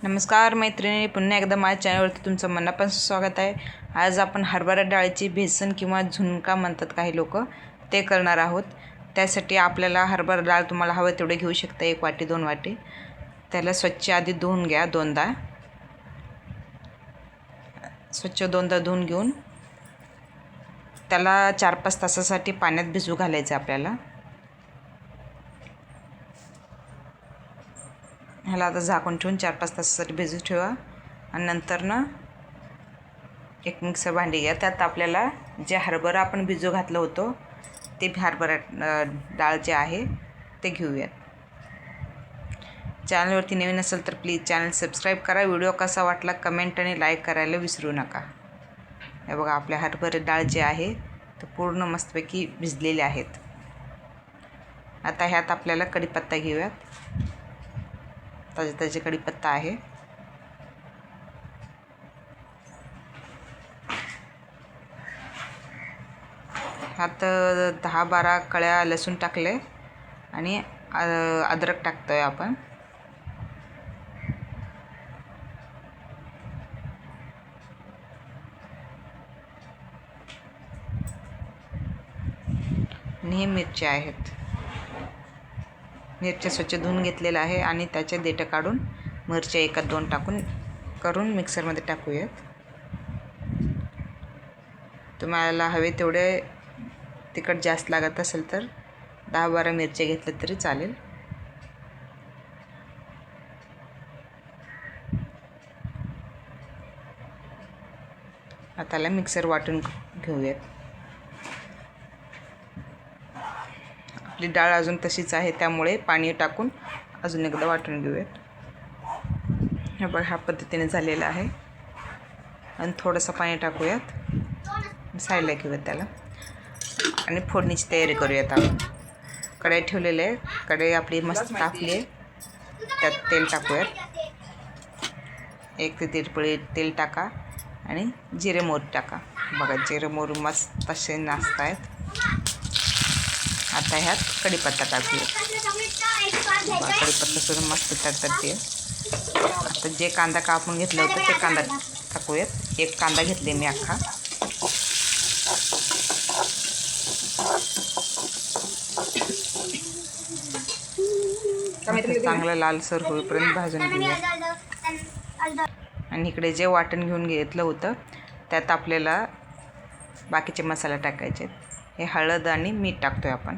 नमस्कार मैत्रिणी, पुन्हा एकदा माझ्या चॅनलवरती तुमचं मनापासून स्वागत आहे. आज आपण हरभरा डाळीची बेसन किंवा झुणका म्हणतात काही लोक, ते करणार आहोत. त्यासाठी आपल्याला हरभरा डाळ तुम्हाला हवं तेवढे घेऊ शकता, 1 वाटी 2 वाटी. त्याला स्वच्छ आधी धुवून घ्या, दोनदा स्वच्छ धुवून घेऊन त्याला 4-5 तासासाठी पाण्यात भिजू घालायचं आपल्याला. ह्याला आता झाकून ठेवून 4-5 तासासाठी भिजू ठेवा. आणि नंतर एक मिक्सर भांडी घ्या. त्यात आपल्याला जे हरभरा आपण भिजू घातलं होतं ते हरभरा डाळ जे आहे ते घेऊयात. चॅनलवरती नवीन असेल तर प्लीज चॅनल सबस्क्राईब करा. व्हिडिओ कसा वाटला कमेंट आणि लाईक करायला विसरू नका. हे बघा, आपल्या हरभरा डाळ जे आहे ते पूर्ण मस्तपैकी भिजलेले आहेत. आता ह्यात आपल्याला कढीपत्ता घेऊयात. ताजे कढीपत्ता आहे. ह्यात 10-12 कळ्या लसूण टाकले आणि अद्रक टाकतोय आपण. आणि हे मिरच्या आहेत. मिरच्या स्वच्छ धुवून घेतलेला आहे आणि त्याचे देठं काढून मिरच्या 1-2 टाकून करून मिक्सरमध्ये टाकूयात. तुम्हाला हवे तेवढे तिखट जास्त लागत असेल तर 10-12 मिरच्या घेतल्या तरी चालेल. आता त्याला मिक्सर वाटून घेऊयात. आपली डाळ अजून तशीच आहे, त्यामुळे पाणी टाकून अजून एकदा वाटून घेऊयात. हे बघा, ह्या पद्धतीने झालेलं आहे. आणि थोडंसं पाणी टाकूयात, साईडला घेऊयात त्याला. आणि फोडणीची तयारी करूयात. आपण कढई ठेवलेली आहे. कढई आपली मस्त तापली आहे. त्यात तेल टाकूयात. 1 ते 1.5 पळी तेल टाका आणि जिरे मोहरी टाका. बघा, जिरे मोहरी मस्त तसे नाचत आहेत. आता ह्यात कढीपत्ता टाकूया. कढीपत्ता सुद्धा मस्त तडतडते. आता जे कांदा कापून घेतलं होतं ते कांदा टाकूयात. 1 कांदा घेतले मी अख्खा. चांगलं लालसर होईपर्यंत भाजून घेऊया. आणि इकडे जे वाटण घेऊन घेतलं होतं त्यात आपल्याला बाकीचे मसाले टाकायचे. हे हळद आणि मीठ टाकतोय आपण.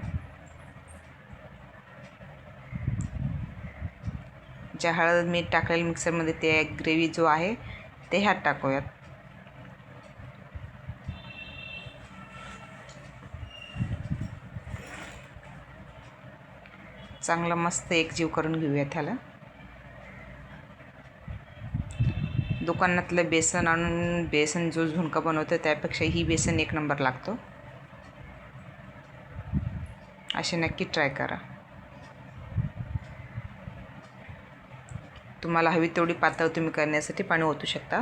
जे हळद मीठ टाकलेलं मिक्सरमध्ये ते ग्रेव्ही जो आहे ते ह्यात टाकूयात. चांगलं मस्त एकजीव करून घेऊयात ह्याला. दुकानातलं बेसन आणून बेसन जो झुणका बनवतो त्यापेक्षा ही बेसन 1 नंबर लागतो. असे नक्की ट्राय करा. तुम्हाला हवी तेवढी पातळ तुम्ही करण्यासाठी पाणी ओतू शकता.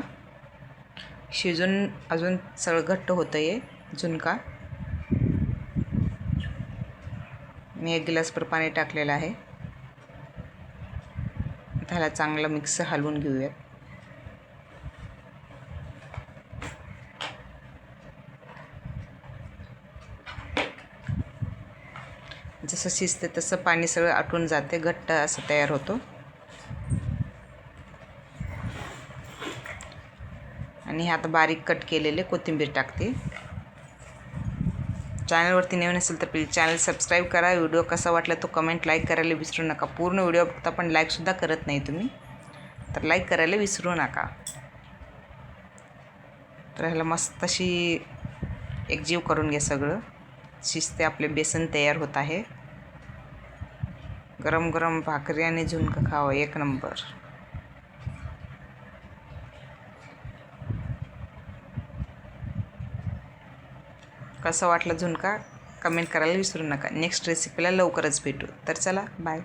शिजून अजून सगळं घट्ट होतं आहे झुणका. मी 1 ग्लासभर पाणी टाकलेलं आहे. त्याला चांगलं मिक्स हलवून घेऊयात. जसं शिजते तसं पाणी सगळं आटून जाते, घट्ट असं तयार होतो. आणि ह्यात बारीक कट केलेले कोथिंबीर टाकते. चॅनलवरती नवीन असेल तर प्लीज चॅनल सबस्क्राईब करा. व्हिडिओ कसा वाटला तो कमेंट लाईक करायला विसरू नका. पूर्ण व्हिडिओ बघता पण लाईकसुद्धा करत नाही तुम्ही, तर लाईक करायला विसरू नका. तर ह्याला मस्त अशी एकजीव करून घ्या सगळं. शिजते आपले बेसन तयार होत आहे. गरम गरम भाकरी आणि झुणका खावा, 1 नंबर. कसं वाटलं झुणका कमेंट करायला विसरू नका. नेक्स्ट रेसिपीला लवकरच भेटू. तर चला, बाय.